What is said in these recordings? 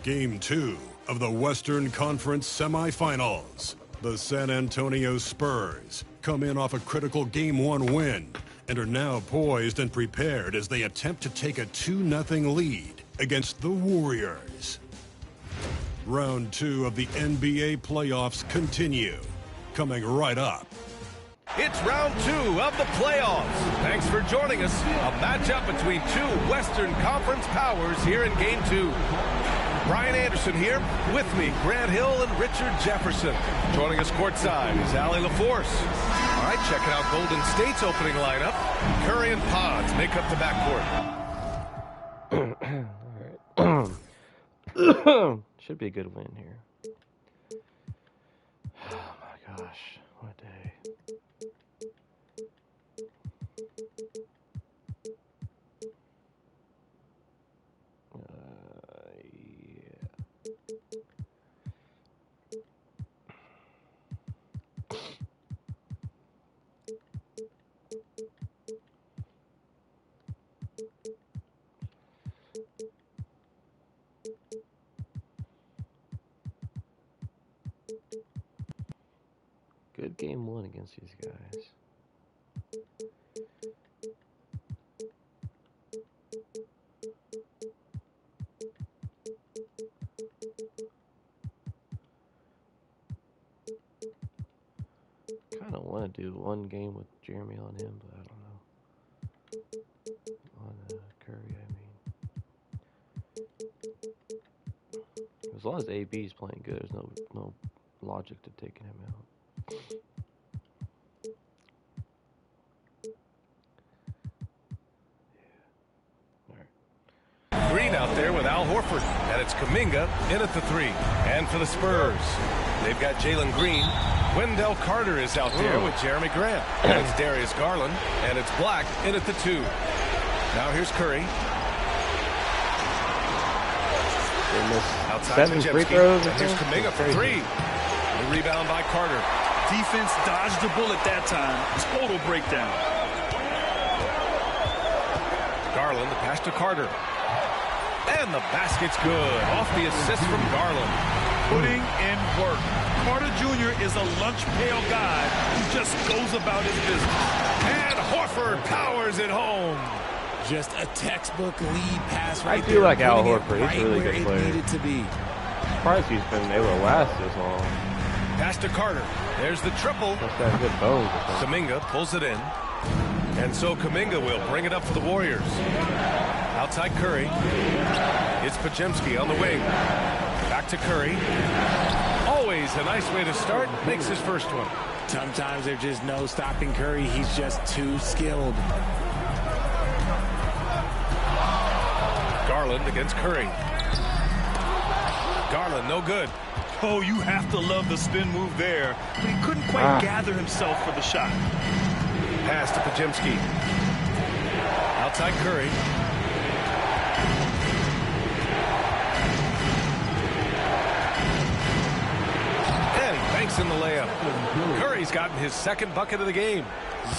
Game 2 of the Western Conference semifinals. The San Antonio Spurs come in off a critical Game 1 win and are now poised and prepared as they attempt to take a 2-0 lead against the Warriors. Round 2 of the NBA playoffs continue, coming right up. It's round 2 of the playoffs. Thanks for joining us. A matchup between two Western Conference powers here in Game 2. Brian Anderson here, with me, Grant Hill and Richard Jefferson. Joining us courtside is Allie LaForce. All right, checking out Golden State's opening lineup. Curry and Pods make up the backcourt. All right. Should be a good win here. Oh my gosh, what a day. Good game 1 against these guys. Kind of want to do one game with Jeremy on him, but I don't know. On Curry, I mean. As long as AB's playing good, there's no logic to taking him out. Green out there with Al Horford, and it's Kuminga in at the 3. And for the Spurs, they've got Jalen Green. Wendell Carter is out there with Jeremy Grant. And it's Darius Garland, and it's Black in at the 2. Now here's Curry. Outside 7 free throws. And here's Kuminga for 3. The rebound by Carter. Defense dodged the bullet that time. Total breakdown. Garland, the pass to Carter. And the basket's good. Off the assist from Garland. Putting in work. Carter Jr. is a lunch pail guy who just goes about his business. And Horford powers it home. Just a textbook lead pass right there. I do like Al Horford. He's a really good player. Needed to be. Surprised he's been able to last this long. Pass to Carter. There's the triple. Must have good bones. Kuminga pulls it in. And so Kuminga will bring it up for the Warriors. Outside Curry. It's Podziemski on the wing. Back to Curry. Always a nice way to start. Makes his first one. Sometimes there's just no stopping Curry. He's just too skilled. Garland against Curry. Garland, no good. Oh, you have to love the spin move there. But he couldn't quite gather himself for the shot. Pass to Podziemski. Outside Curry. And he banks in the layup. Curry's gotten his second bucket of the game.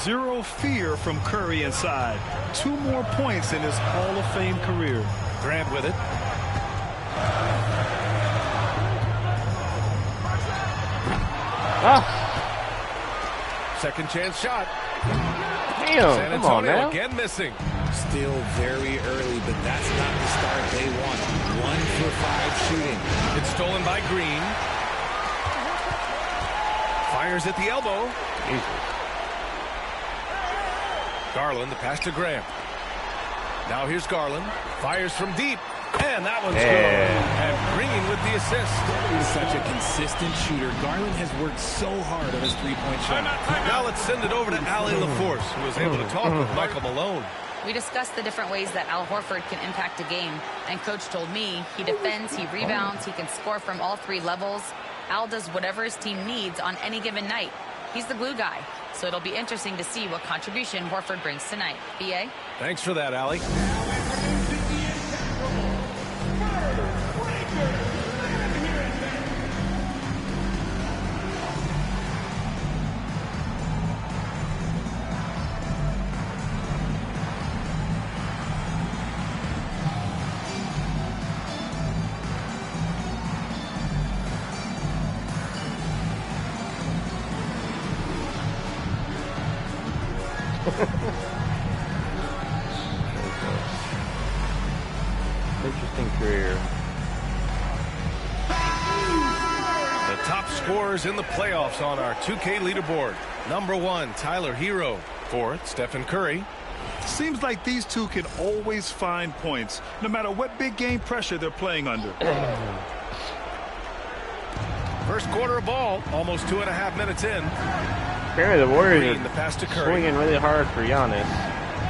Zero fear from Curry inside. 2 more points in his Hall of Fame career. Grant with it. Second chance shot. Damn, San Antonio again missing. Still very early, but that's not the start they want. 1 for 5 shooting. It's stolen by Green. Fires at the elbow. Garland, the pass to Grant. Now here's Garland. Fires from deep. And that one's good. And Green with the assist. He's such a consistent shooter. Garland has worked so hard on his three-point shot. Now let's send it over to Allie LaForce, who was able to talk with Michael Malone. We discussed the different ways that Al Horford can impact a game. And Coach told me he defends, he rebounds, he can score from all 3 levels. Al does whatever his team needs on any given night. He's the glue guy. So it'll be interesting to see what contribution Horford brings tonight. B.A.? Thanks for that, Allie. Interesting career. The top scorers in the playoffs on our 2K leaderboard. Number 1, Tyler Hero. 4th, Stephen Curry. Seems like these two can always find points, no matter what big game pressure they're playing under. First quarter of ball, almost 2.5 minutes in. Apparently the Warriors Green, the pass to are Curry. swinging really hard for Giannis.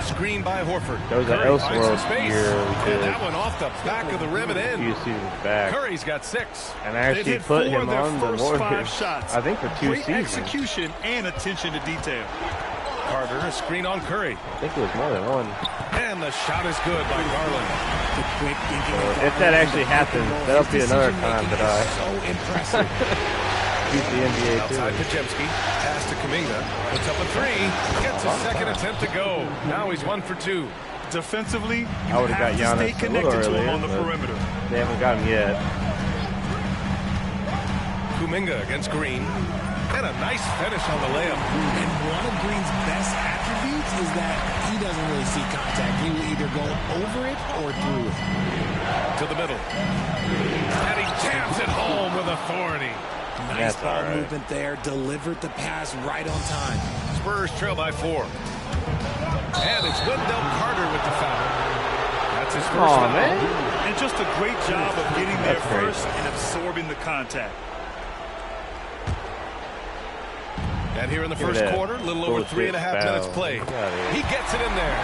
Screen by Horford. There was an Curry finds Elseworld some space. year we And did that one off the back of the rim and a in. few seasons back. Curry's got 6. And I They've actually hit put 4 him of their on the first 5 Warriors. shots. I think for 2 Great seasons. execution and attention to detail. Carter, a screen on Curry. I think it was more than one. And the shot is good by Garland. If that actually happens, that'll be another time that I So impressive. beat the NBA Outside too. Pajemski. Pass to Kuminga. Puts up a 3. Gets his second attempt to go. Now he's 1 for 2. Defensively, you I would've have got to stay Giannis a connected little to him earlier, on the but perimeter. They haven't got him yet. Kuminga against Green. And a nice finish on the layup. And one of Green's best attributes is that he doesn't really see contact. He will either go over it or through it. To the middle. And he jams it home with authority. Nice That's ball all right. movement there. Delivered the pass right on time. Spurs trail by 4. And it's Wendell Carter with the foul. That's his first Aw, foul. man. And just a great job of getting there That's great. first and absorbing the contact. And here in the Look at first that. quarter, a little over Bullshit 3.5 minutes foul. played. Get outta here. He gets it in there.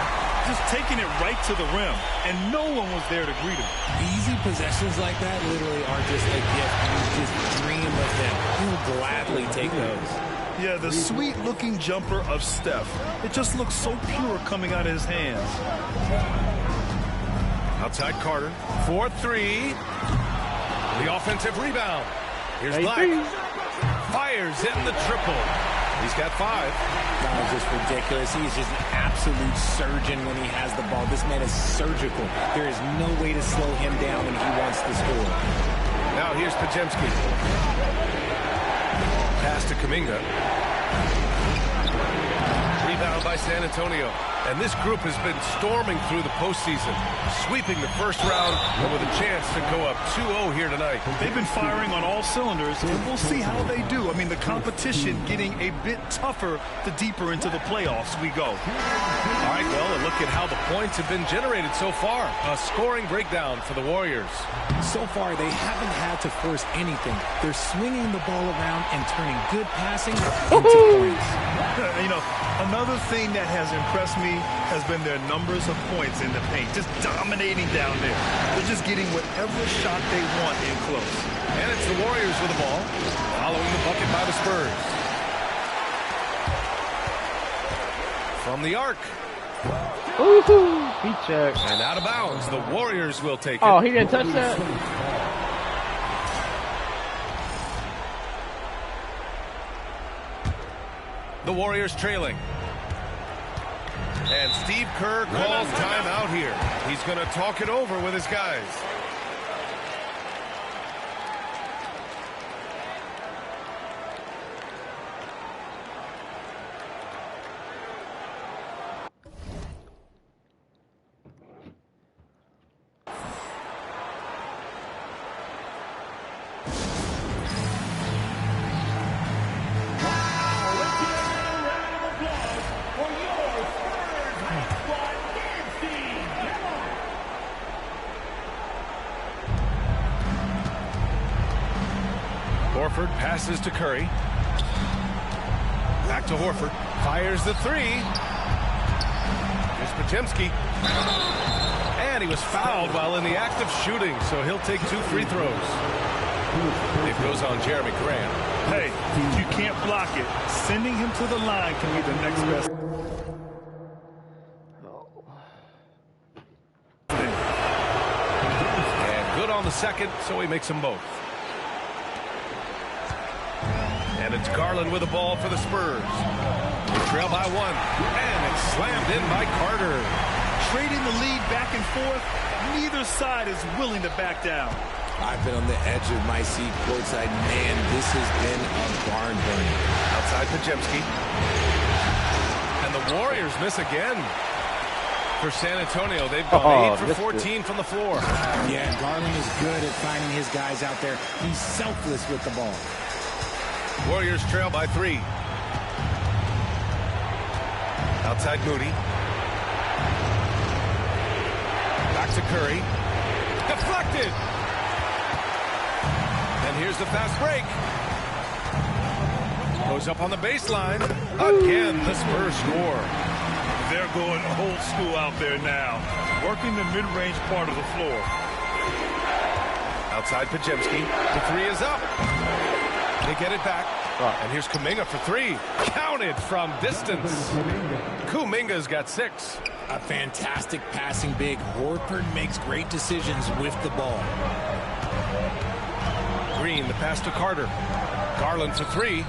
Just taking it right to the rim, and no one was there to greet him. Easy possessions like that literally are just a gift. You just dream of them. He'll gladly take those. Yeah, the sweet-looking jumper of Steph. It just looks so pure coming out of his hands. Outside Carter. 4-3. The offensive rebound. Here's Black. Fires in the triple. He's got 5. That was just ridiculous. He's just an absolute surgeon when he has the ball. This man is surgical. There is no way to slow him down when he wants to score. Now here's Pajemski. Pass to Kuminga. Rebound by San Antonio. And this group has been storming through the postseason, sweeping the first round and with a chance to go up 2-0 here tonight. They've been firing on all cylinders, and we'll see how they do. I mean, the competition getting a bit tougher the deeper into the playoffs we go. All right, well, a look at how the points have been generated so far. A scoring breakdown for the Warriors. So far, they haven't had to force anything. They're swinging the ball around and turning good passing into points. You know, another thing that has impressed me has been their numbers of points in the paint, just dominating down there. They're just getting whatever shot they want in close. And it's the Warriors with the ball, following the bucket by the Spurs. From the arc. Woohoo! He checked. And out of bounds, the Warriors will take it. Oh, he didn't touch that? The Warriors trailing. And Steve Kerr calls timeout here. He's going to talk it over with his guys. Horford passes to Curry. Back to Horford. Fires the 3. Here's Pajemski. And he was fouled while in the act of shooting, so he'll take 2 free throws. It goes on Jeremy Grant. Hey, if you can't block it, sending him to the line can be the next best thing. And good on the second, so he makes them both. And it's Garland with the ball for the Spurs. They trail by 1. And it's slammed in by Carter. Trading the lead back and forth, neither side is willing to back down. I've been on the edge of my seat courtside. Man, this has been a barn burner. Outside Pajemski. And the Warriors miss again. For San Antonio, they've gone 8 for 14 from the floor. Yeah, Garland is good at finding his guys out there. He's selfless with the ball. Warriors trail by 3. Outside Moody. Back to Curry. Deflected. And here's the fast break. Goes up on the baseline. Again, the Spurs score. They're going old school out there now, working the mid-range part of the floor. Outside Pajemski. The 3 is up. They get it back. And here's Kuminga for 3. Counted from distance. Kuminga's got 6. A fantastic passing big. Horford makes great decisions with the ball. Green, the pass to Carter. Garland for 3.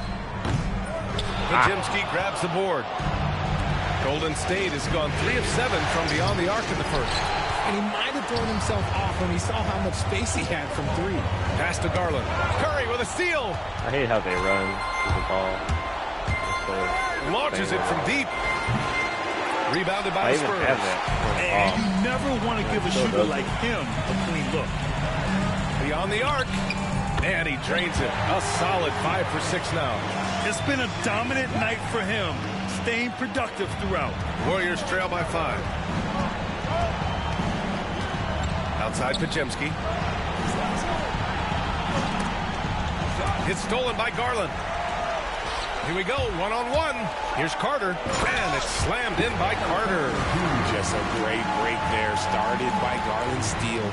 Pajemski grabs the board. Golden State has gone 3 of 7 from beyond the arc in the first. And he might have thrown himself off when he saw how much space he had from 3. Pass to Garland. Curry with a steal. I hate how they run with the ball. Launches it from deep. Rebounded by the Spurs. And you never want to give a shooter like him a clean look. Beyond the arc. And he drains it. A solid 5 for 6 now. It's been a dominant night for him, staying productive throughout. Warriors trail by 5. Outside Pajemski. It's stolen by Garland. Here we go, one-on-one. Here's Carter, and it's slammed in by Carter. Just a great break there, started by Garland's steal.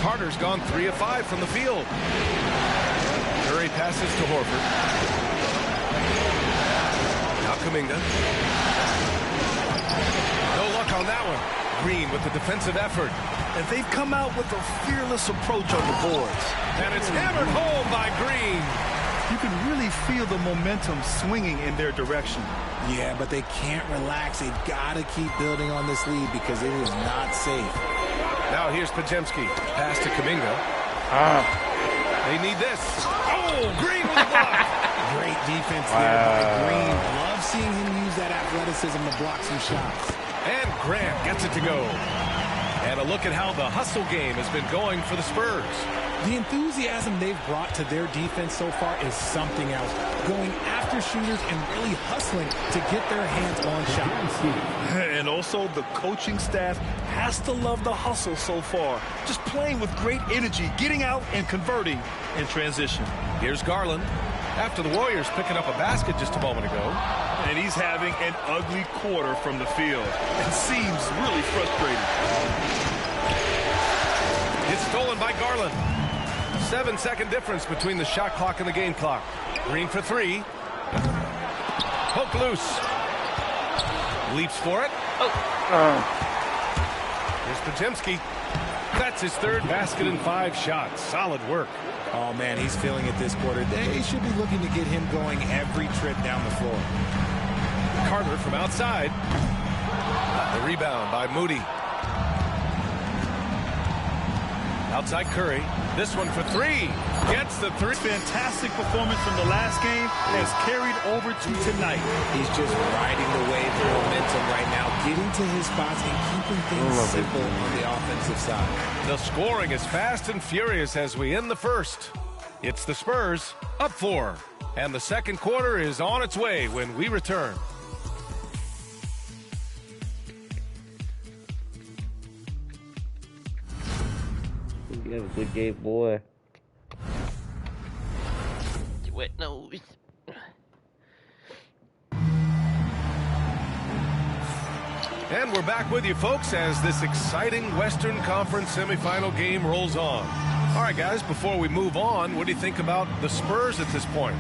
Carter's gone 3 of 5 from the field. Curry passes to Horford. Now Kuminga. No luck on that one. Green with the defensive effort. And they've come out with a fearless approach on the boards. And it's hammered home by Green. You can really feel the momentum swinging in their direction. Yeah, but they can't relax. They've got to keep building on this lead because it is not safe. Now here's Pajemski. Pass to Kuminga. They need this. Oh, Green with a block. Great defense there by Green. Love seeing him use that athleticism to block some shots. And Grant gets it to go. And a look at how the hustle game has been going for the Spurs. The enthusiasm they've brought to their defense so far is something else. Going after shooters and really hustling to get their hands on shots. And also the coaching staff has to love the hustle so far. Just playing with great energy, getting out and converting in transition. Here's Garland. After the Warriors picking up a basket just a moment ago. And he's having an ugly quarter from the field. It seems really frustrating. It's stolen by Garland. 7-second difference between the shot clock and the game clock. Green for 3. Poke loose. Leaps for it. Here's Pajemski. That's his 3rd basket in 5 shots. Solid work. Oh, man, he's feeling it this quarter. They should be looking to get him going every trip down the floor. Carter from outside. The rebound by Moody. Outside Curry. This one for 3. Gets the 3. Fantastic performance from the last game has carried over to tonight. He's just riding the wave of momentum right now, getting to his spots and keeping things simple on the offensive side. The scoring is fast and furious as we end the first. It's the Spurs up 4. And the second quarter is on its way when we return. You have a good game, boy. Wet nose. And we're back with you, folks, as this exciting Western Conference semifinal game rolls on. All right, guys, before we move on, what do you think about the Spurs at this point?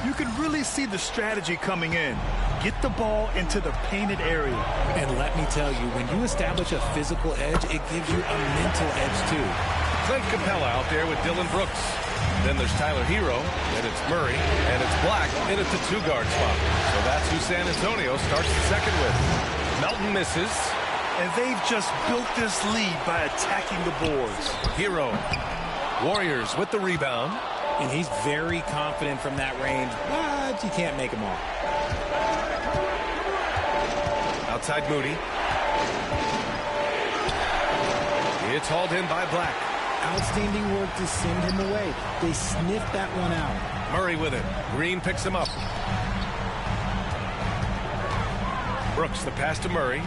You can really see the strategy coming in. Get the ball into the painted area. And let me tell you, when you establish a physical edge, it gives you a mental edge, too. Clint Capella out there with Dylan Brooks. Then there's Tyler Hero, and it's Murray, and it's Black in at the 2-guard spot. So that's who San Antonio starts the second with. Melton misses. And they've just built this lead by attacking the boards. Hero. Warriors with the rebound. And he's very confident from that range, but you can't make him all. Outside Moody. It's hauled in by Black. Outstanding work to send him away. They sniffed that one out. Murray with it. Green picks him up. Brooks, the pass to Murray.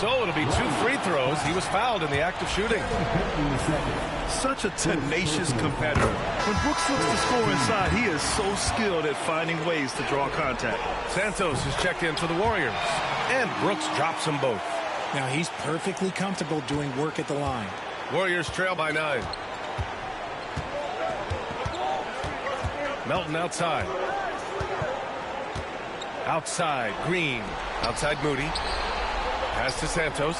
So it'll be 2 free throws. He was fouled in the act of shooting. Such a tenacious competitor. When Brooks looks to score inside, he is so skilled at finding ways to draw contact. Santos is checked in for the Warriors. And Brooks drops them both. Now he's perfectly comfortable doing work at the line. Warriors trail by 9. Melton outside. Outside, Green. Outside, Moody. Pass to Santos.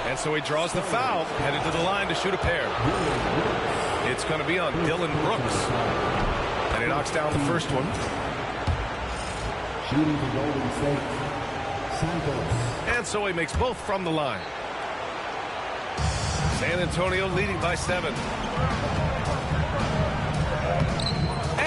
And so he draws the foul, headed to the line to shoot a pair. It's going to be on Dylan Brooks. And he knocks down the first one. Shooting for Golden State, Santos. And so he makes both from the line. San Antonio leading by 7.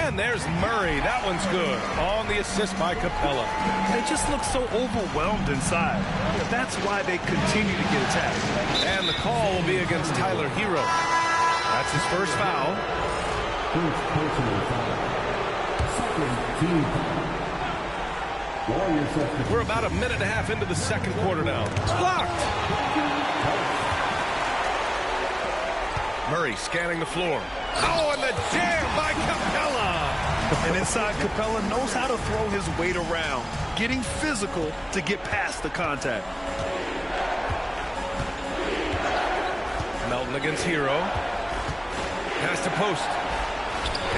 And there's Murray. That one's good. On the assist by Capella. They just look so overwhelmed inside. That's why they continue to get attacked. And the call will be against Tyler Hero. That's his first foul. First personal foul. Second team foul. Warriors have We're about a minute and a half into the second quarter now. It's blocked. Murray scanning the floor. Oh, and the jam by Capella. And inside, Capella knows how to throw his weight around, getting physical to get past the contact. Melton against Hero. Pass to post.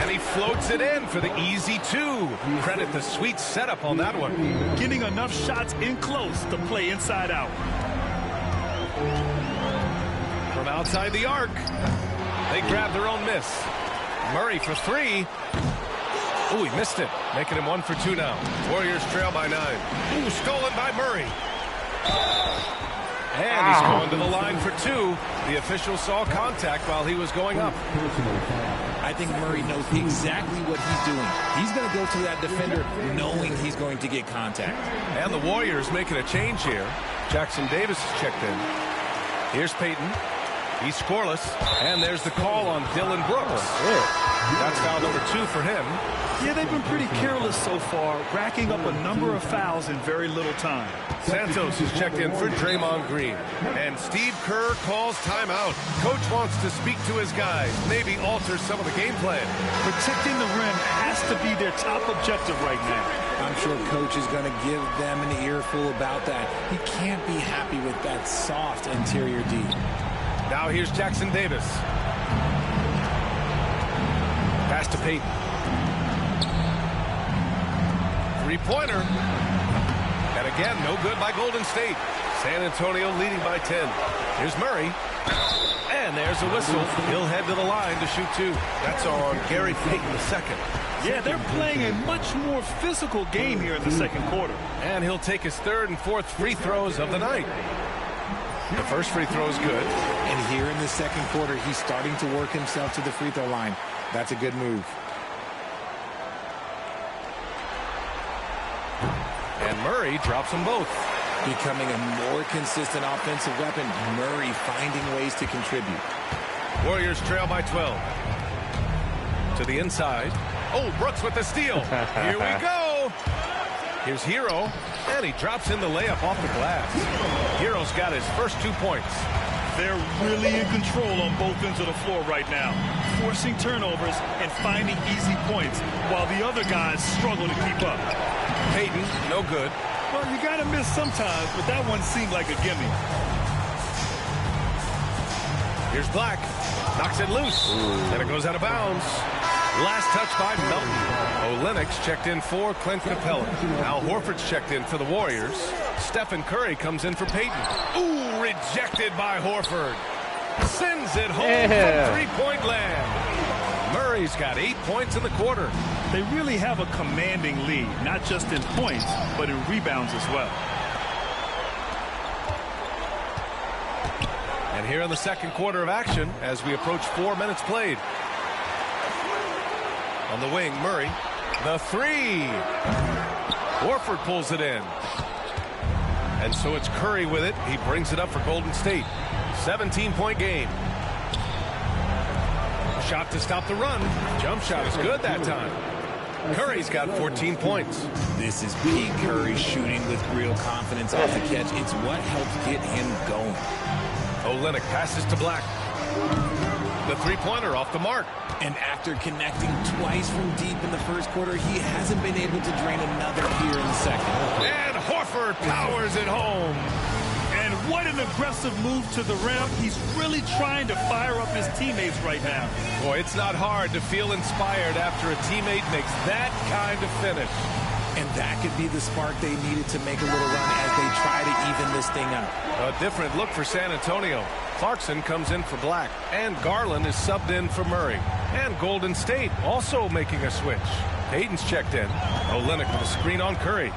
And he floats it in for the easy 2. Credit the sweet setup on that one. Getting enough shots in close to play inside out. From outside the arc, they grab their own miss. Murray for 3. Ooh, he missed it, making him 1 for 2 now. Warriors trail by 9. Ooh, stolen by Murray. And he's going to the line for 2. The official saw contact while he was going up. I think Murray knows exactly what he's doing. He's going to go to that defender knowing he's going to get contact. And the Warriors making a change here. Jackson Davis is checked in. Here's Payton. He's scoreless. And there's the call on Dylan Brooks. That's foul number 2 for him. Yeah, they've been pretty careless so far, racking up a number of fouls in very little time. Santos is checked in for Draymond Green. And Steve Kerr calls timeout. Coach wants to speak to his guys, maybe alter some of the game plan. Protecting the rim has to be their top objective right now. I'm sure Coach is going to give them an earful about that. He can't be happy with that soft interior D. Now here's Jackson Davis. Pass to Payton. Three-pointer. And again, no good by Golden State. San Antonio leading by 10. Here's Murray. And there's a whistle. He'll head to the line to shoot 2. That's on Gary Payton II. Yeah, they're playing a much more physical game here in the second quarter. And he'll take his 3rd and 4th free throws of the night. The first free throw is good. And here in the second quarter, he's starting to work himself to the free throw line. That's a good move. And Murray drops them both. Becoming a more consistent offensive weapon, Murray finding ways to contribute. Warriors trail by 12. To the inside. Oh, Brooks with the steal. Here we go. Here's Hero. And he drops in the layup off the glass. Hero's got his first 2 points. They're really in control on both ends of the floor right now, forcing turnovers and finding easy points while the other guys struggle to keep up. Payton, no good. Well, you got to miss sometimes, but that one seemed like a gimme. Here's Black. Knocks it loose. And it goes out of bounds. Last touch by Melton. Olenek's checked in for Clint Capella. Al Horford's checked in for the Warriors. Stephen Curry comes in for Payton. Ooh, rejected by Horford. Sends it home from three-point land. Murray's got 8 points in the quarter. They really have a commanding lead, not just in points, but in rebounds as well. And here in the second quarter of action, as we approach 4 minutes played. On the wing, Murray. The three. Horford pulls it in. And so it's Curry with it. He brings it up for Golden State. 17-point game. Shot to stop the run. Jump shot is good that time. Curry's got 14 points. This is peak Curry shooting with real confidence off the catch. It's what helps get him going. Olynyk passes to Black. The three-pointer off the mark. And after connecting twice from deep in the first quarter, he hasn't been able to drain another here in the second. And Horford powers it home. And what an aggressive move to the rim. He's really trying to fire up his teammates right now. Boy, it's not hard to feel inspired after a teammate makes that kind of finish. And that could be the spark they needed to make a little run as they try to even this thing up. A different look for San Antonio. Clarkson comes in for Black, and Garland is subbed in for Murray. And Golden State also making a switch. Payton's checked in. Olynyk with a screen on Curry.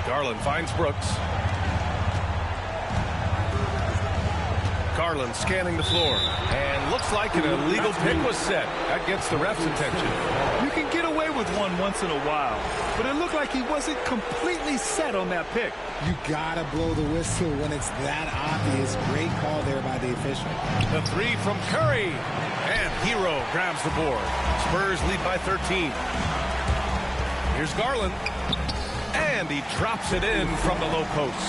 Garland finds Brooks. Garland scanning the floor. And looks like an illegal pick was set. That gets the ref's attention. You can get away with one once in a while, but it looked like he wasn't completely set on that pick. You gotta blow the whistle when it's that obvious. Great call there by the official. The three from Curry. And Hero grabs the board. Spurs lead by 13. Here's Garland. And he drops it in from the low post.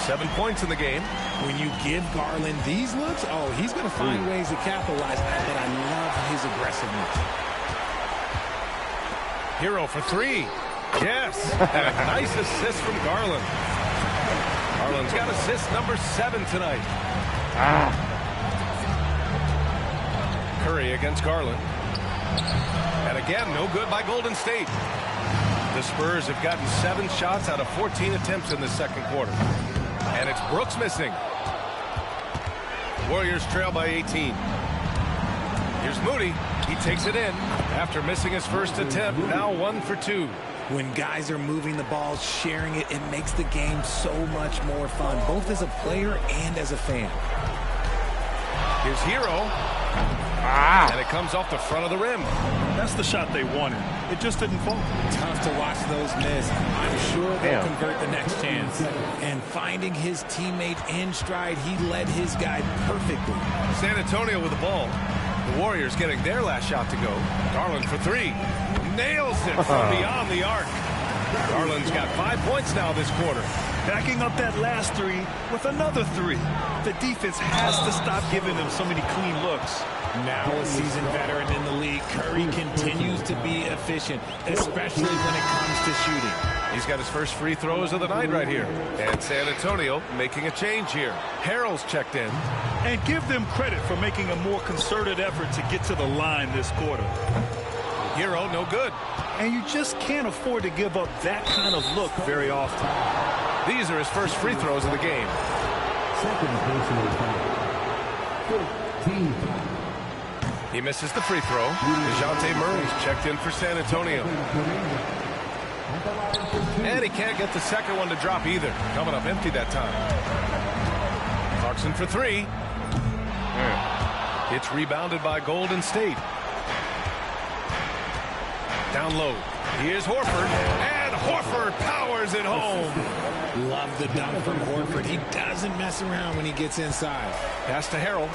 7 points in the game. When you give Garland these looks, oh, he's going to find ways to capitalize on it, but I love his aggressiveness. Hero for three. Yes. And a nice assist from Garland. Garland's got assist number 7 tonight. Curry against Garland. And again, no good by Golden State. The Spurs have gotten 7 shots out of 14 attempts in the second quarter. And it's Brooks missing. Warriors trail by 18. Here's Moody. He takes it in after missing his first attempt. Now 1 for 2. When guys are moving the ball, sharing it, it makes the game so much more fun, both as a player and as a fan. Here's Hero. And it comes off the front of the rim. That's the shot they wanted. It just didn't fall. Tough to watch those miss. I'm sure they'll convert the next chance. And finding his teammate in stride, he led his guy perfectly. San Antonio with the ball. The Warriors getting their last shot to go. Garland for 3. Nails it from beyond the arc. Garland's got 5 points now this quarter. Backing up that last 3 with another 3. The defense has to stop giving them so many clean looks. Now a seasoned veteran in the league, Curry continues to be efficient, especially when it comes to shooting. He's got his first free throws of the night right here. And San Antonio making a change here. Harrell's checked in. And give them credit for making a more concerted effort to get to the line this quarter. Hero, no good. And you just can't afford to give up that kind of look very often. These are his first free throws of the game. Second personal foul. 15. He misses the free throw. DeJounte Murray's checked in for San Antonio. And he can't get the second one to drop either. Coming up empty that time. Clarkson for 3. It's rebounded by Golden State. Down low. Here's Horford. And Horford powers it home. Love the dunk from Horford. He doesn't mess around when he gets inside. Pass to Harrell.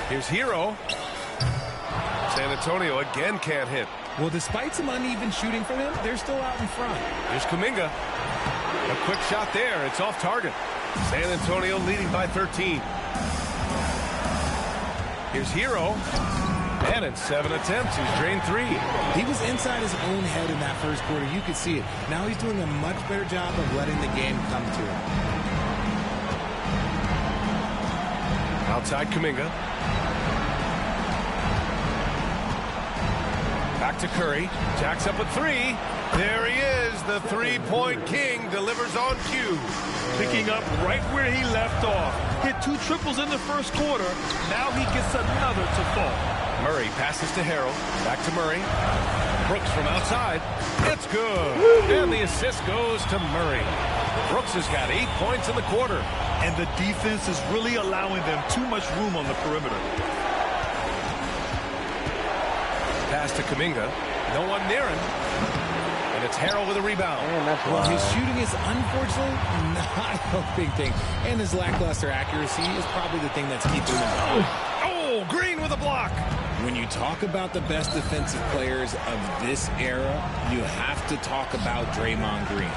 Here's Hero. San Antonio again can't hit. Well, despite some uneven shooting from him, they're still out in front. Here's Kuminga. A quick shot there. It's off target. San Antonio leading by 13. Here's Hero. And in 7 attempts, he's drained 3. He was inside his own head in that first quarter. You could see it. Now he's doing a much better job of letting the game come to him. Outside Kuminga. Back to Curry. Jacks up with 3. There he is. The three-point king delivers on cue. Picking up right where he left off. Hit 2 triples in the first quarter. Now he gets another to fall. Murray passes to Harrell. Back to Murray. Brooks from outside. It's good. And the assist goes to Murray. Brooks has got 8 points in the quarter. And the defense is really allowing them too much room on the perimeter. pass to Kuminga. No one near him. And it's Harrell with a rebound. Well, his shooting is unfortunately not helping things. And his lackluster accuracy is probably the thing that's keeping him. Oh, Green with a block. When you talk about the best defensive players of this era, you have to talk about Draymond Green.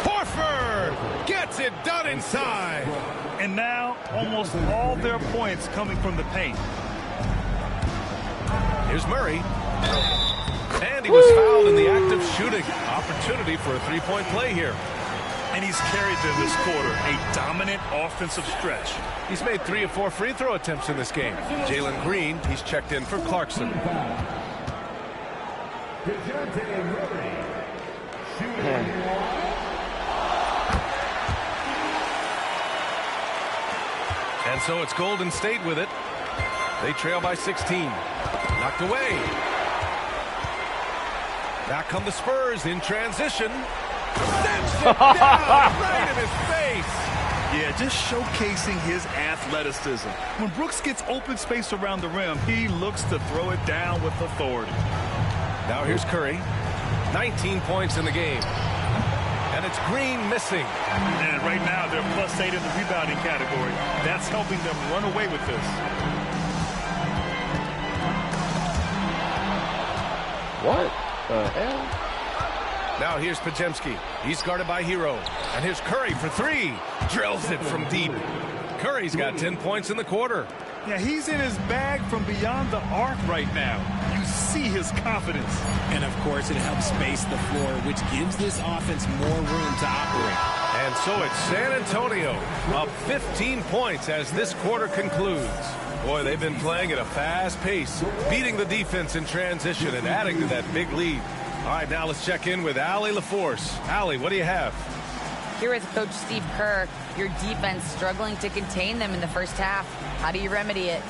Horford gets it done inside. And now almost all their points coming from the paint. Here's Murray. And he was fouled in the act of shooting. Opportunity for a three-point play here. And he's carried them this quarter. A dominant offensive stretch. He's made 3 of 4 free throw attempts in this game. Jalen Green, he's checked in for Clarkson. And so it's Golden State with it. They trail by 16. Knocked away. Back come the Spurs in transition. Sends it down right in his face. Yeah, just showcasing his athleticism. When Brooks gets open space around the rim, he looks to throw it down with authority. Now here's Curry. 19 points in the game. And it's Green missing. And right now they're +8 in the rebounding category. That's helping them run away with this. What the hell? Now here's Podziemski. He's guarded by Hero. And here's Curry for 3. Drills it from deep. Curry's got 10 points in the quarter. Yeah, he's in his bag from beyond the arc right now. You see his confidence. And, of course, it helps space the floor, which gives this offense more room to operate. And so it's San Antonio up 15 points as this quarter concludes. Boy, they've been playing at a fast pace, beating the defense in transition and adding to that big lead. All right, now let's check in with Allie LaForce. Allie, what do you have? Here with Coach Steve Kerr, your defense struggling to contain them in the first half. How do you remedy it?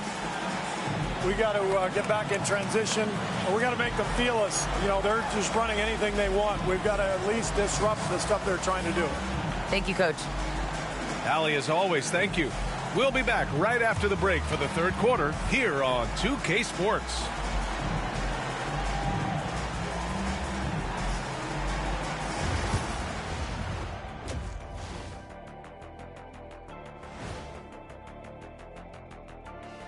We got to get back in transition. We got to make them feel us. You know, they're just running anything they want. We've got to at least disrupt the stuff they're trying to do. Thank you, Coach. Allie, as always, thank you. We'll be back right after the break for the third quarter here on 2K Sports.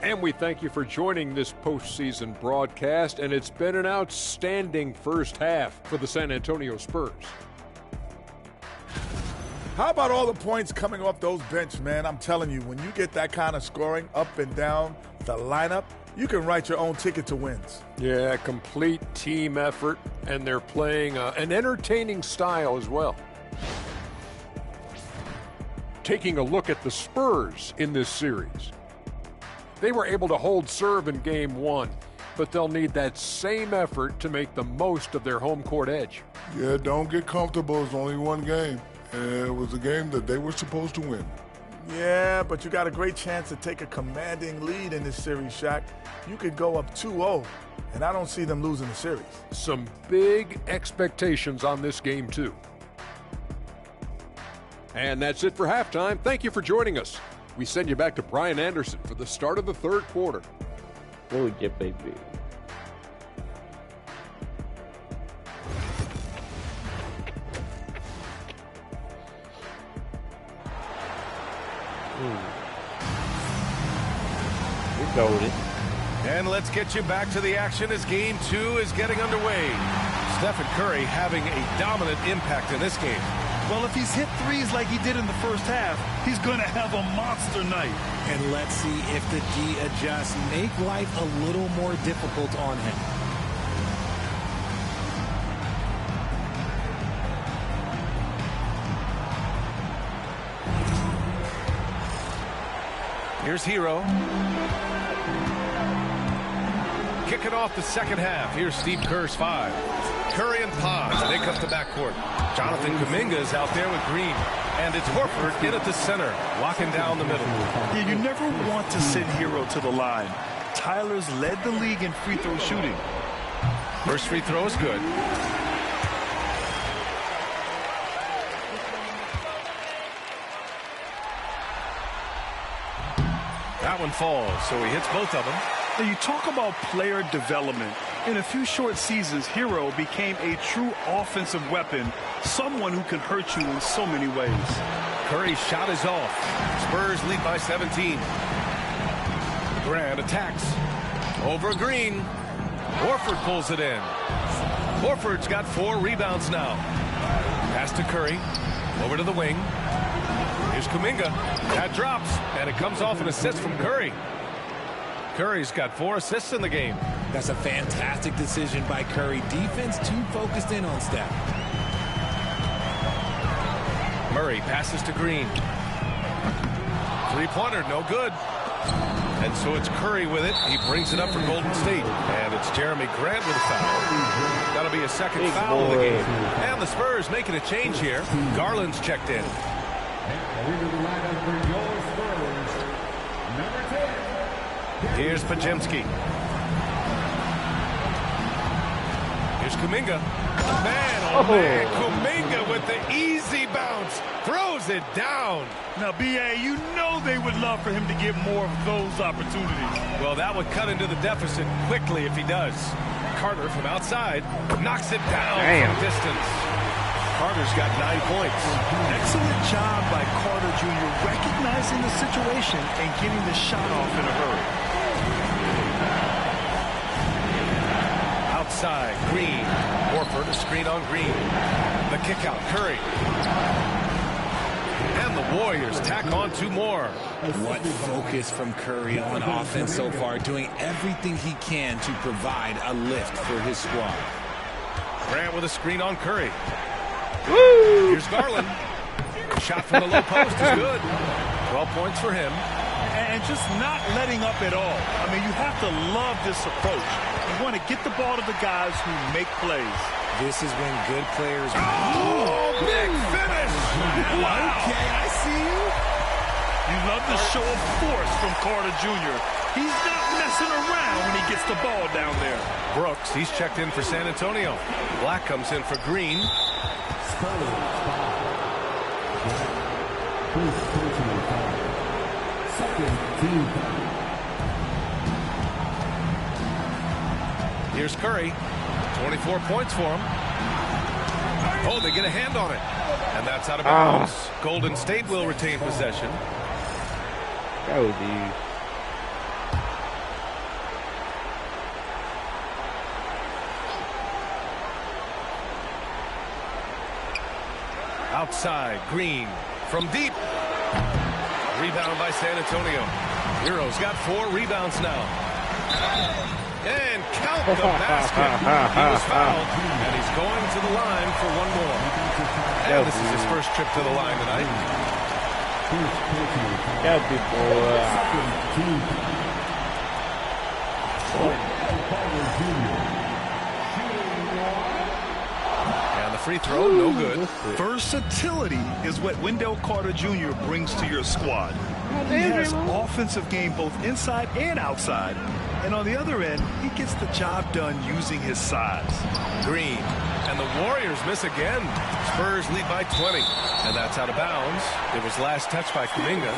And we thank you for joining this postseason broadcast, and it's been an outstanding first half for the San Antonio Spurs. How about all the points coming off those bench, man? I'm telling you, when you get that kind of scoring up and down the lineup, you can write your own ticket to wins. Yeah, complete team effort, and they're playing an entertaining style as well. Taking a look at the Spurs in this series. They were able to hold serve in Game 1, but they'll need that same effort to make the most of their home court edge. Yeah, don't get comfortable. It's only one game. And it was a game that they were supposed to win. Yeah, but you got a great chance to take a commanding lead in this series, Shaq. You could go up 2-0, and I don't see them losing the series. Some big expectations on this game, too. And that's it for halftime. Thank you for joining us. We send you back to Brian Anderson for the start of the third quarter. Oh, yeah, baby. You're golden. And let's get you back to the action as Game 2 is getting underway. Stephen Curry having a dominant impact in this game. Well, if he's hit threes like he did in the first half, he's going to have a monster night. And let's see if the D adjusts, make life a little more difficult on him. Here's Hero. Kicking off the second half. Here's Steve Kerr's 5. Curry and Paz, they come to backcourt. Jonathan Kuminga is out there with Green. And it's Horford in at the center, locking down the middle. Yeah, you never want to send Hero to the line. Tyler's led the league in free throw shooting. First free throw is good. That one falls, so he hits both of them. Now, you talk about player development. In a few short seasons, Hero became a true offensive weapon, someone who can hurt you in so many ways. Curry's shot is off. Spurs lead by 17. Grant attacks. Over Green. Horford pulls it in. Horford's got 4 rebounds now. Pass to Curry. Over to the wing. Here's Kuminga. That drops, and it comes off an assist from Curry. Curry's got 4 assists in the game. That's a fantastic decision by Curry. Defense too focused in on Steph. Murray passes to Green. Three-pointer, no good. And so it's Curry with it. He brings it up for Golden State. And it's Jeremy Grant with a foul. That'll be a second foul in the game. And the Spurs making a change here. Garland's checked in. Here's Pajemski. Here's Kuminga. Man, oh man, Kuminga with the easy bounce. Throws it down. Now, B.A., you know they would love for him to get more of those opportunities. Well, that would cut into the deficit quickly if he does. Carter from outside knocks it down from distance. Carter's got 9 points. Excellent job by Carter Jr. recognizing the situation and getting the shot off in a hurry. Outside, Green. Horford, a screen on Green. The kick out, Curry. And the Warriors tack on 2 more. What focus from Curry on offense so far, doing everything he can to provide a lift for his squad. Grant with a screen on Curry. Woo! Here's Garland. Shot from the low post is good. 12 points for him. And just not letting up at all. I mean, you have to love this approach. You want to get the ball to the guys who make plays. This is when good players... Oh, big finish! Wow. Okay, I see you. You love the show of force from Carter Jr. He's not messing around when he gets the ball down there. Brooks, he's checked in for San Antonio. Black comes in for Green. Here's Curry. 24 points for him. Oh, they get a hand on it. And that's out of bounds. Golden State will retain possession. Go, dude. Outside, Green from deep. Rebound by San Antonio. Hero's got 4 rebounds now. And count the basket. He was fouled, and he's going to the line for 1 more. And this is his first trip to the line tonight. Go, big boy. And the free throw, no good. Versatility is what Wendell Carter Jr. brings to your squad. He has offensive game both inside and outside. And on the other end, he gets the job done using his size. Green. And the Warriors miss again. Spurs lead by 20. And that's out of bounds. It was last touched by Kuminga.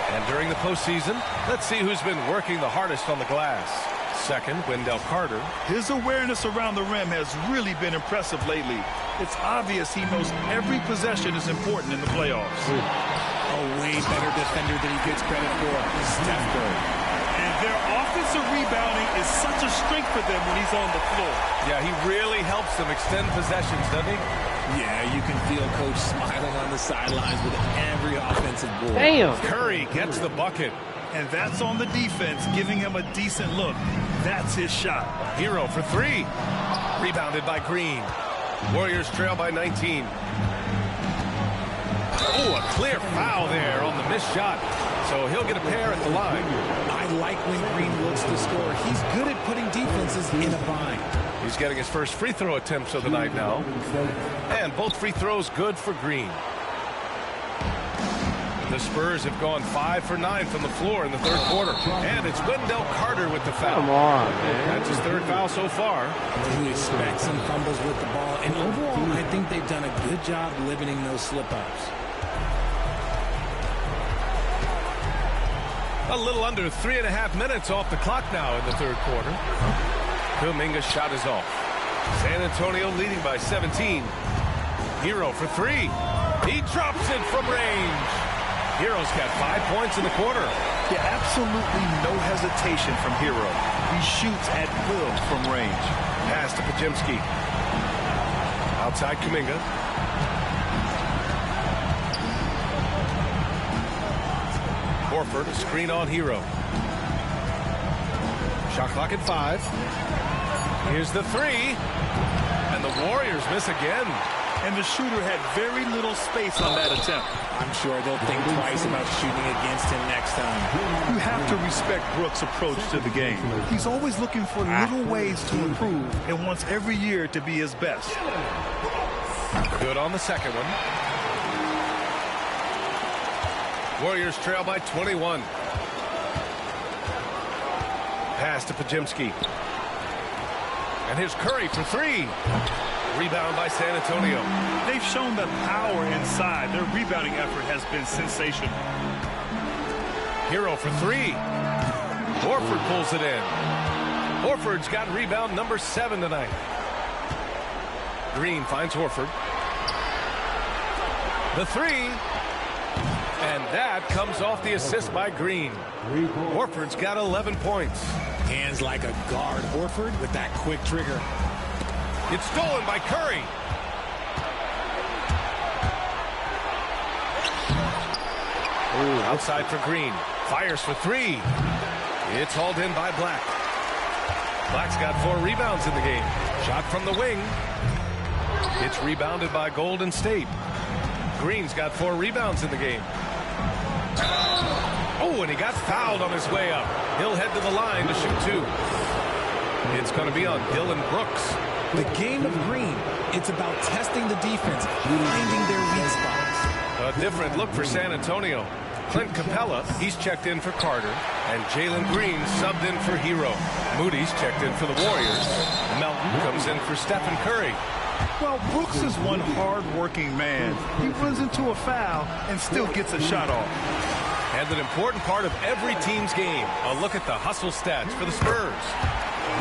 And during the postseason, let's see who's been working the hardest on the glass. Second, Wendell Carter. His awareness around the rim has really been impressive lately. It's obvious he knows every possession is important in the playoffs. A way better defender than he gets credit for. Steph Curry. And their offensive rebounding is such a strength for them when he's on the floor. Yeah, he really helps them extend possessions, doesn't he? Yeah, you can feel Coach smiling on the sidelines with every offensive board. Damn. Curry gets the bucket. And that's on the defense, giving him a decent look. That's his shot. Hero for 3. Rebounded by Green. Warriors trail by 19. Oh, a clear foul there on the missed shot. So he'll get a pair at the line. I like when Green looks to score. He's good at putting defenses in a bind. He's getting his first free throw attempts of the night now. And both free throws good for Green. The Spurs have gone 5 for 9 from the floor in the third quarter. And it's Wendell Carter with the foul. Come on, man. That's his 3rd foul so far. You expect some fumbles with the ball. And overall, I think they've done a good job limiting those slip-ups. A little under 3.5 minutes off the clock now in the third quarter. Kuminga's shot is off. San Antonio leading by 17. Hero for three. He drops it from range. Hero's got 5 points in the quarter. Yeah, absolutely no hesitation from Hero. He shoots at will from range. Pass to Pajimski. Outside Kuminga. Horford, a screen on Hero. Shot clock at 5. Here's the three. And the Warriors miss again. And the shooter had very little space on that attempt. I'm sure they'll think twice about shooting against him next time. You have to respect Brooks' approach to the game. He's always looking for little ways to improve and wants every year to be his best. Good on the second one. Warriors trail by 21. Pass to Pajimski. And here's Curry for three. Rebound by San Antonio. They've shown the power inside. Their rebounding effort has been sensational. Hero for three. Horford pulls it in. Horford's got rebound number 7 tonight. Green finds Horford. The three. And that comes off the assist by Green. Horford's got 11 points. Hands like a guard. Horford with that quick trigger. It's stolen by Curry. Ooh, outside for Green. Fires for three. It's hauled in by Black. Black's got 4 rebounds in the game. Shot from the wing. It's rebounded by Golden State. Green's got 4 rebounds in the game. Oh, and he got fouled on his way up. He'll head to the line to shoot 2. It's going to be on Dylan Brooks. The game of Green, it's about testing the defense, finding their weak spots. A different look for San Antonio. Clint Capella, he's checked in for Carter, and Jalen Green subbed in for Hero. Moody's checked in for the Warriors. Melton comes in for Stephen Curry. Well, Brooks is one hard-working man. He runs into a foul and still gets a shot off. And an important part of every team's game, a look at the hustle stats for the Spurs.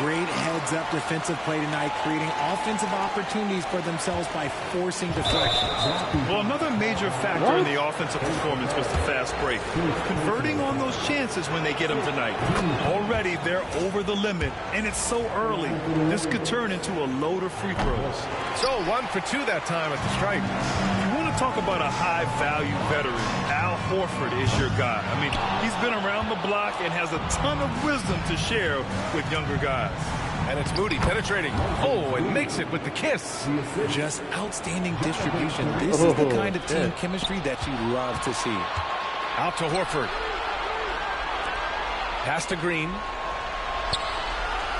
Great heads-up defensive play tonight, creating offensive opportunities for themselves by forcing deflections. Well, another major factor in the offensive performance was the fast break. Converting on those chances when they get them tonight. Already, they're over the limit, and it's so early. This could turn into a load of free throws. So 1 for 2 that time at the stripe. You want to talk about a high-value veteran. Al Horford is your guy. I mean, he's been around the block and has a ton of wisdom to share with younger guys. And it's Moody penetrating. Oh, and makes it with the kiss. Just outstanding distribution. This is the kind of team chemistry that you love to see. Out to Horford. Pass to Green.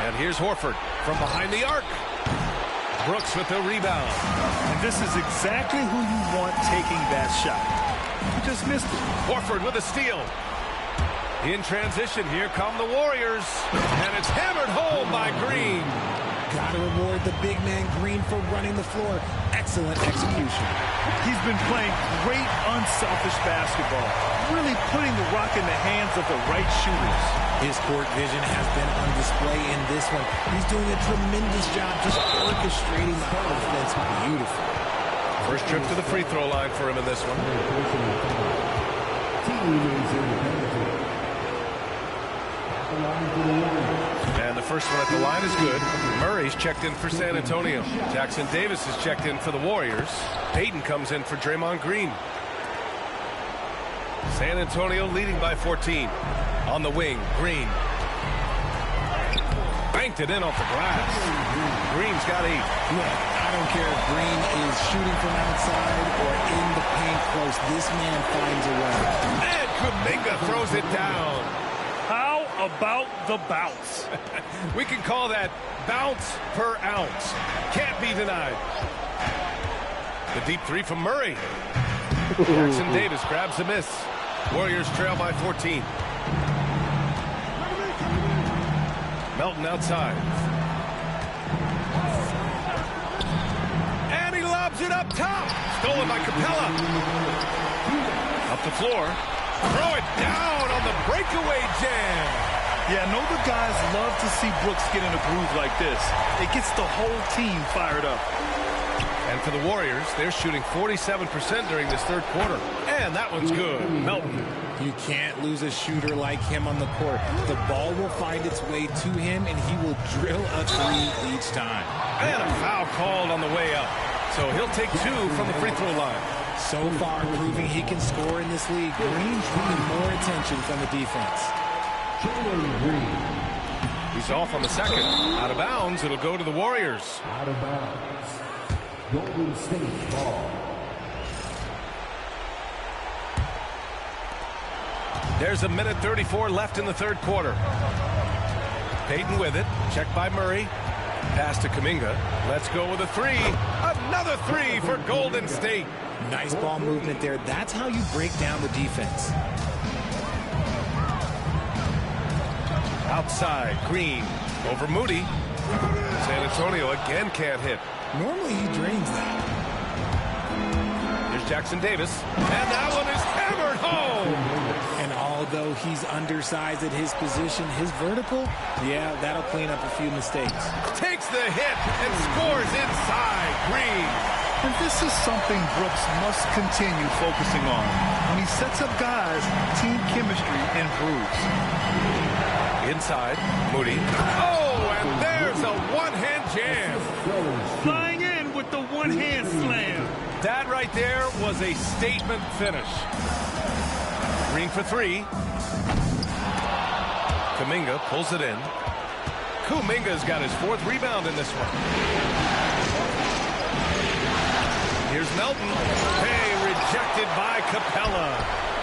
And here's Horford from behind the arc. Brooks with the rebound. And this is exactly who you want taking that shot. He just missed it. Horford with a steal. In transition, here come the Warriors. And it's hammered home by Green. Gotta reward the big man Green for running the floor. Excellent execution. He's been playing great, unselfish basketball. Really putting the rock in the hands of the right shooters. His court vision has been on display in this one. He's doing a tremendous job just orchestrating the offense beautifully. First trip to the free throw line for him in this one. And the first one at the line is good. Murray's checked in for San Antonio. Jackson Davis is checked in for the Warriors. Payton comes in for Draymond Green. San Antonio leading by 14. On the wing, Green. Banked it in off the glass. Green's got 8. Yeah, I don't care if Green is shooting from outside or in the paint close. This man finds a way. And Kuminga throws it down. How about the bounce? We can call that bounce per ounce. Can't be denied. The deep 3 from Murray. Jackson Davis grabs a miss. Warriors trail by 14. Melton outside. And he lobs it up top. Stolen by Capella. Up the floor. Throw it down on the breakaway jam. Yeah, I know the guys love to see Brooks get in a groove like this. It gets the whole team fired up. And for the Warriors, they're shooting 47% during this third quarter. And that one's good. Melton. You can't lose a shooter like him on the court. The ball will find its way to him, and he will drill a three each time. And a foul called on the way up. So he'll take 2 from the free throw line. So far, proving he can score in this league. Green's drawing more attention from the defense. He's off on the second. Out of bounds. It'll go to the Warriors. Out of bounds. Golden State ball. There's a minute 34 left in the third quarter. Payton with it. Checked by Murray. Pass to Kuminga. Let's go with a 3. Another 3 for Golden State. Nice ball movement there. That's how you break down the defense. Outside, Green over Moody. San Antonio again can't hit. Normally he drains that. Here's Jackson Davis. And that one is hammered home. And although he's undersized at his position, his vertical, yeah, that'll clean up a few mistakes. Takes the hit and scores inside. Green. And this is something Brooks must continue focusing on. When he sets up guys, team chemistry improves. Inside, Moody. Oh, and there's a one-hand jam. Flying in with the one-hand slam. That right there was a statement finish. Green for 3. Kuminga pulls it in. Kuminga's got his 4th rebound in this one. Here's Melton. Hey, rejected by Capella.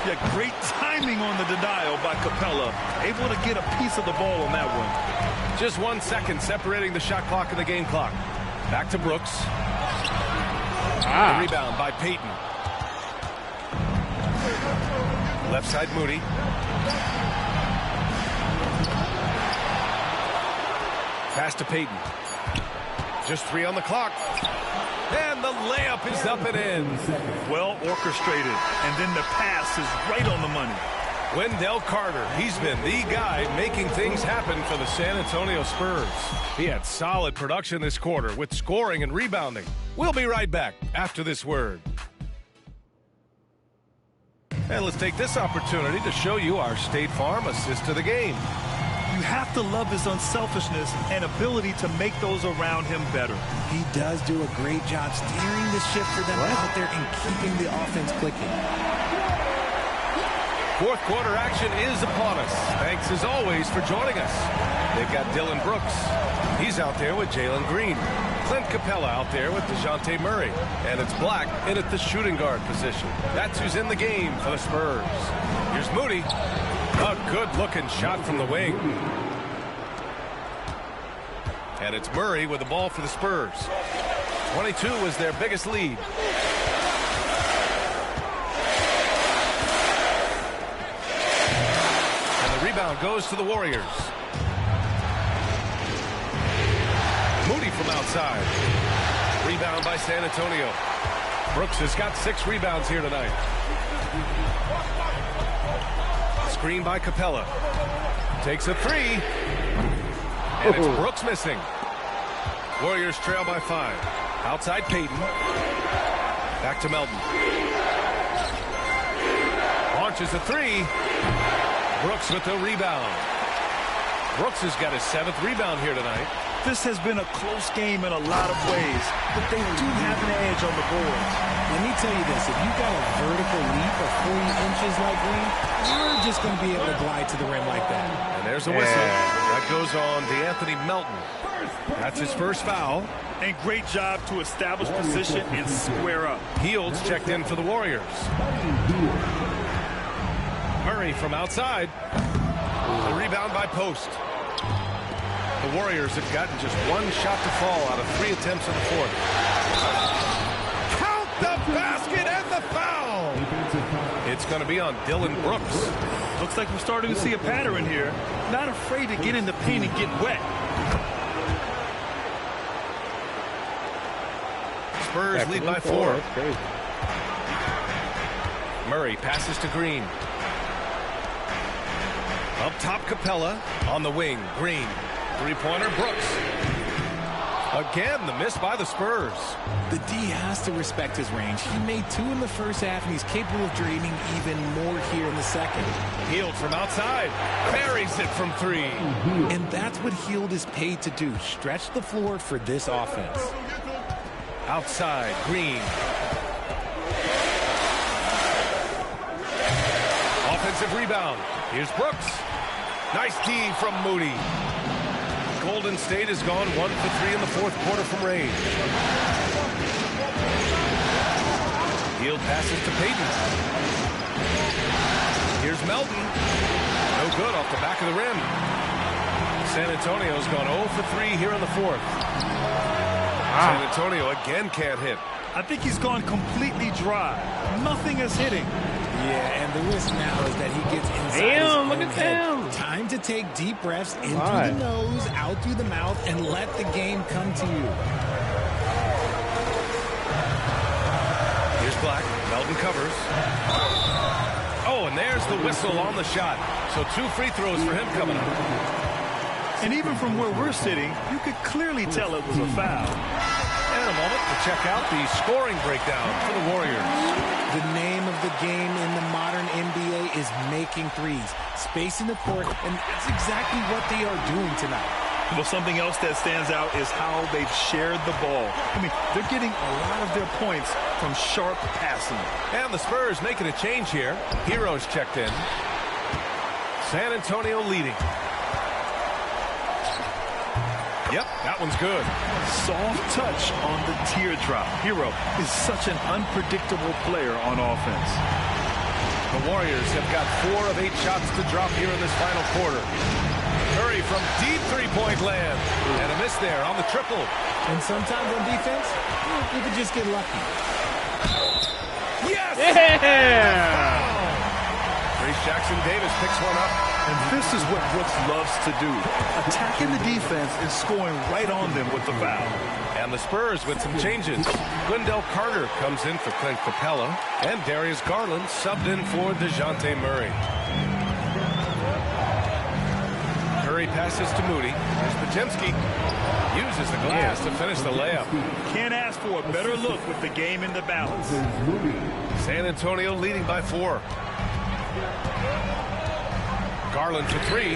Yeah, great timing on the denial by Capella. Able to get a piece of the ball on that one. Just 1 second separating the shot clock and the game clock. Back to Brooks. The rebound by Payton. Left side Moody. Pass to Payton. Just 3 on the clock. And the layup is up and in. Well orchestrated. And then the pass is right on the money. Wendell Carter, he's been the guy making things happen for the San Antonio Spurs. He had solid production this quarter with scoring and rebounding. We'll be right back after this word. And let's take this opportunity to show you our State Farm assist to the game. You have to love his unselfishness and ability to make those around him better. He does do a great job steering the ship for them out there and keeping the offense clicking. Fourth quarter action is upon us. Thanks as always for joining us. They've got Dylan Brooks. He's out there with Jalen Green. Clint Capella out there with DeJounte Murray. And it's Black in at the shooting guard position. That's who's in the game for the Spurs. Here's Moody. A good-looking shot from the wing. And it's Murray with the ball for the Spurs. 22 was their biggest lead. And the rebound goes to the Warriors. Moody from outside. Rebound by San Antonio. Brooks has got 6 rebounds here tonight. Screen by Capella. Takes a 3. And it's Brooks missing. Warriors trail by 5. Outside Payton. Back to Melton. Launches a 3. Brooks with the rebound. Brooks has got his 7th rebound here tonight. This has been a close game in a lot of ways, but they do have an edge on the boards. Let me tell you this, if you've got a vertical leap of 40 inches like Green, you're just going to be able to glide to the rim like that. And there's a whistle. That goes on DeAnthony Melton. That's his first foul. And great job to establish position and square up. Fields checked in for the Warriors. Murray from outside. The rebound by Post. The Warriors have gotten just 1 shot to fall out of 3 attempts in the fourth. Count the basket and the foul. It's going to be on Dylan Brooks. Looks like we're starting to see a pattern here. Not afraid to get in the paint and get wet. Spurs lead by 4. That's crazy. Murray passes to Green. Up top, Capella. On the wing, Green. Three-pointer, Brooks. Again, the miss by the Spurs. The D has to respect his range. He made 2 in the first half, and he's capable of draining even more here in the second. Hield from outside. Buries it from 3. And that's what Hield is paid to do. Stretch the floor for this offense. Outside, Green. Offensive rebound. Here's Brooks. Nice D from Moody. Golden State has gone 1 for 3 in the fourth quarter from range. Hield passes to Payton. Here's Melton. No good off the back of the rim. San Antonio's gone 0 for 3 here in the fourth. San Antonio again can't hit. I think he's gone completely dry. Nothing is hitting. Yeah, and the risk now is that he gets inside Damn, his look own at head. them. Time to take deep breaths in through the nose, out through the mouth, and let the game come to you. Here's Black. Melton covers. Oh, and there's the whistle on the shot. So 2 free throws for him coming up. And even from where we're sitting, you could clearly tell it was a foul. And a moment to check out the scoring breakdown for the Warriors. The name of the game in the modern NBA is making threes, spacing the court, and that's exactly what they are doing tonight. Well, something else that stands out is how they've shared the ball. I mean, they're getting a lot of their points from sharp passing. And the Spurs making a change here. Heroes checked in. San Antonio leading. Yep, that one's good. Soft touch on the teardrop. Hero is such an unpredictable player on offense. The Warriors have got 4 of 8 shots to drop here in this final quarter. Curry from deep three-point land. And a miss there on the triple. And sometimes on defense, you could just get lucky. Yes! Yeah! Grace Jackson Davis picks one up. And this is what Brooks loves to do. Attacking the defense and scoring right on them with the foul. And the Spurs with some changes. Wendell Carter comes in for Clint Capella. And Darius Garland subbed in for DeJounte Murray. Curry passes to Moody. Here's Podziemski. Uses the glass to finish the layup. Can't ask for a better look with the game in the balance. San Antonio leading by 4. Garland for 3.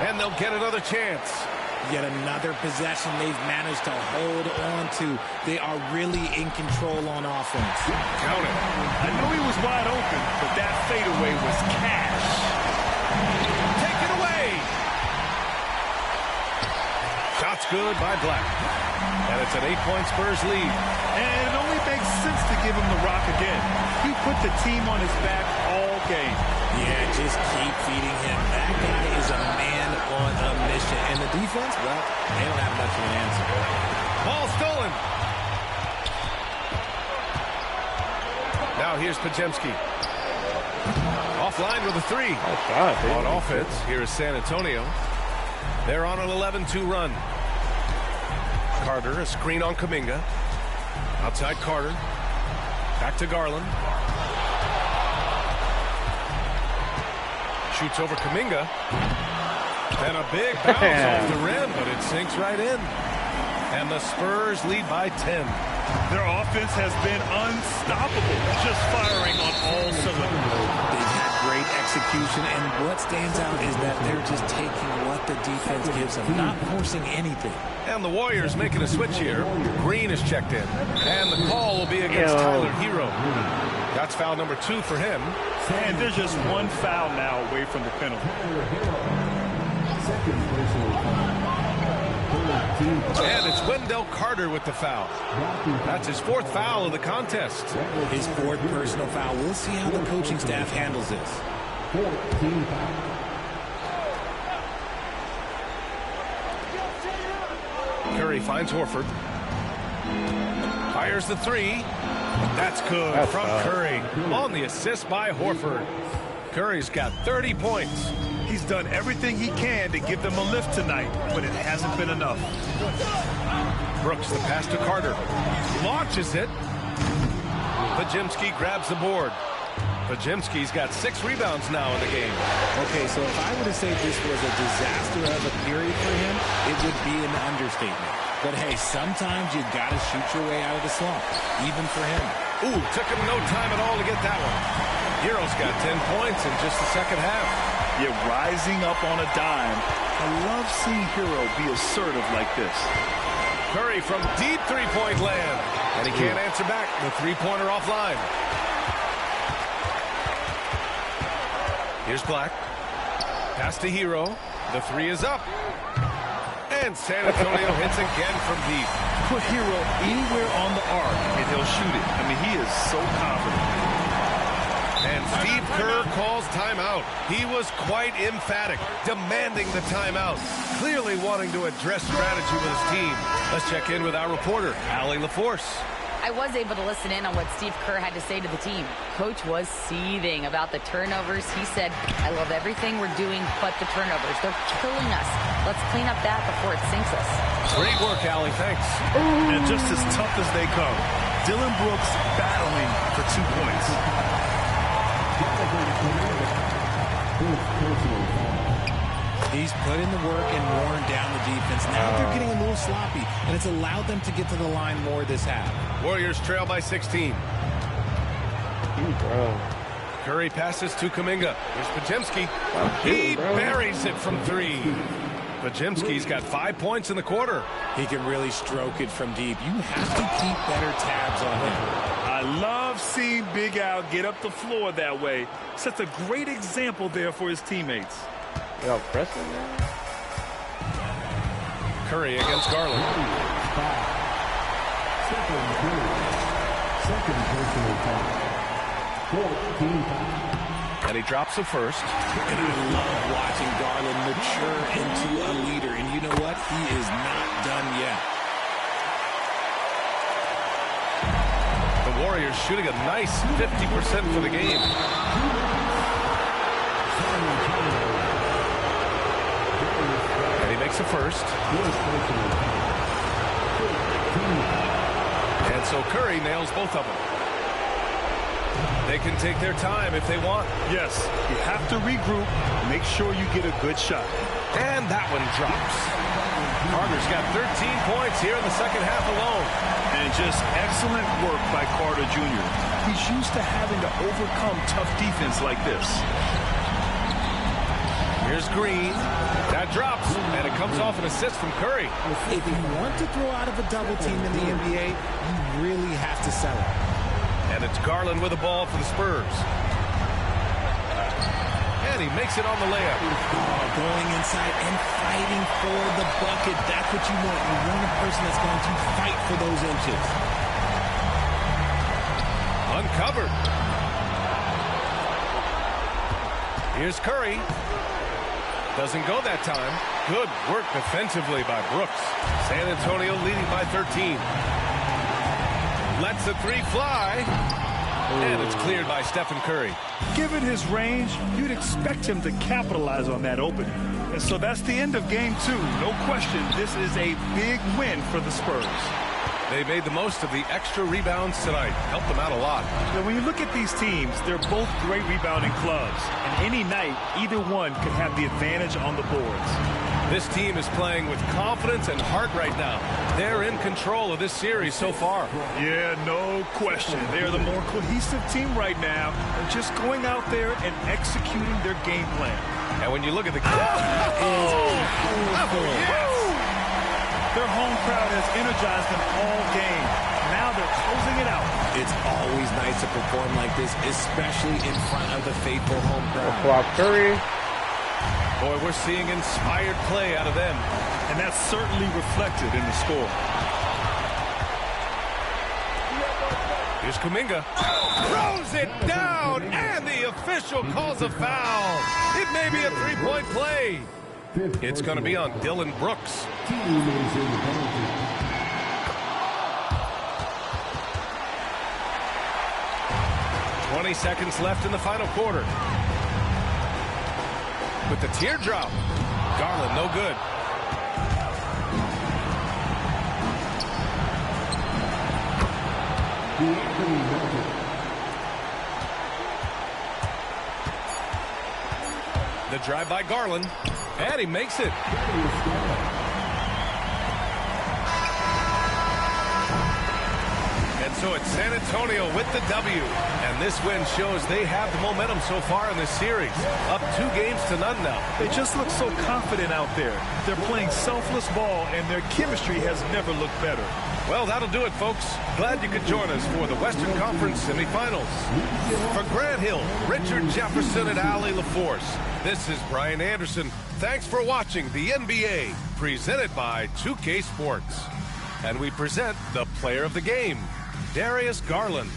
And they'll get another chance. Yet another possession they've managed to hold on to. They are really in control on offense. Count it. I know he was wide open, but that fadeaway was cash. Take it away. Shot's good by Black. And it's an 8-point Spurs lead. And it only makes sense to give him the rock again. He put the team on his back all game. Yeah, just keep feeding him. That guy is a man on a mission. And the defense, well, they don't have much of an answer. Ball stolen. Now here's Podziemski. Offline with a 3. Oh, God. On offense, here is San Antonio. They're on an 11-2 run. Carter, a screen on Kuminga. Outside Carter. Back to Garland. Shoots over Kuminga. Then a big bounce off the rim, but it sinks right in. And the Spurs lead by 10. Their offense has been unstoppable, just firing on all cylinders. They've had great execution, and what stands out is that they're just taking what the defense gives them, not forcing anything. And the Warriors making a switch here. Green is checked in. And the call will be against Tyler Hero. That's foul number 2 for him. And there's just one foul now away from the penalty. And it's Wendell Carter with the foul. That's his 4th foul of the contest. His 4th personal foul. We'll see how the coaching staff handles this. Curry finds Horford. Fires the 3. That's good from Curry. On the assist by Horford. Curry's got 30 points. He's done everything he can to give them a lift tonight, but it hasn't been enough. Brooks, the pass to Carter. Launches it. Podziemski grabs the board. Pajemski's got 6 rebounds now in the game. Okay, so if I were to say this was a disaster of a period for him, it would be an understatement. But hey, sometimes you got to shoot your way out of the slump, even for him. Ooh, took him no time at all to get that one. Hero's got 10 points in just the second half. Yeah, rising up on a dime. I love seeing Hero be assertive like this. Curry from deep three-point land. And he can't answer back. The three-pointer offline. Here's Black. Pass to Hero. The 3 is up. And San Antonio hits again from deep. Put Hero anywhere on the arc, and he'll shoot it. I mean, he is so confident. And Steve Kerr calls timeout. He was quite emphatic, demanding the timeout, clearly wanting to address strategy with his team. Let's check in with our reporter, Allie LaForce. I was able to listen in on what Steve Kerr had to say to the team. Coach was seething about the turnovers. He said, I love everything we're doing but the turnovers. They're killing us. Let's clean up that before it sinks us. Great work, Allie. Thanks. And just as tough as they come, Dylan Brooks battling for 2 points. He's put in the work and worn down the defense. Now they're getting a little sloppy, and it's allowed them to get to the line more this half. Warriors trail by 16. Curry passes to Kuminga. Here's Pajemski. He buries it from 3. Pajemski's got 5 points in the quarter. He can really stroke it from deep. You have to keep better tabs on him. I love seeing Big Al get up the floor that way. Sets a great example there for his teammates. Y'all pressing, man? Curry against Garland. Second personal foul. And he drops the first. And I love watching Garland mature into a leader. And you know what? He is not done yet. The Warriors shooting a nice 50% for the game. And he makes the first. And so Curry nails both of them. They can take their time if they want. Yes, you have to regroup, make sure you get a good shot. And that one drops. Carter's got 13 points here in the second half alone. And just excellent work by Carter Jr. He's used to having to overcome tough defense like this. Here's Green. That drops, and it comes off an assist from Curry. If you want to throw out of a double team in the NBA, you really have to sell it. And it's Garland with the ball for the Spurs. And he makes it on the layup. Going inside and fighting for the bucket. That's what you want. You want a person that's going to fight for those inches. Uncovered. Here's Curry. Doesn't go that time. Good work defensively by Brooks. San Antonio leading by 13. Lets the 3 fly. And it's cleared by Stephen Curry. Given his range, you'd expect him to capitalize on that opening. And so that's the end of game 2. No question, this is a big win for the Spurs. They made the most of the extra rebounds tonight. Helped them out a lot. Now, when you look at these teams, they're both great rebounding clubs. And any night, either one could have the advantage on the boards. This team is playing with confidence and heart right now. They're in control of this series so far. Yeah, no question. They're the more cohesive team right now. They're just going out there and executing their game plan. And when you look at the... Their home crowd has energized them all game. Now they're closing it out. It's always nice to perform like this, especially in front of the faithful home crowd. Flop Curry. Boy, we're seeing inspired play out of them. And that's certainly reflected in the score. Here's Kuminga. Throws it down, and the official calls a foul. It may be a 3-point play. It's going to be on Dylan Brooks. 20 seconds left in the final quarter. With the teardrop. Garland, no good. drive by Garland, and he makes it. And so it's San Antonio with the W. And this win shows they have the momentum so far in this series. Up 2-0 now. They just look so confident out there. They're playing selfless ball, and their chemistry has never looked better. Well, that'll do it, folks. Glad you could join us for the Western Conference semifinals. For Grant Hill, Richard Jefferson, and Allie LaForce, this is Brian Anderson. Thanks for watching the NBA, presented by 2K Sports. And we present the player of the game, Darius Garland.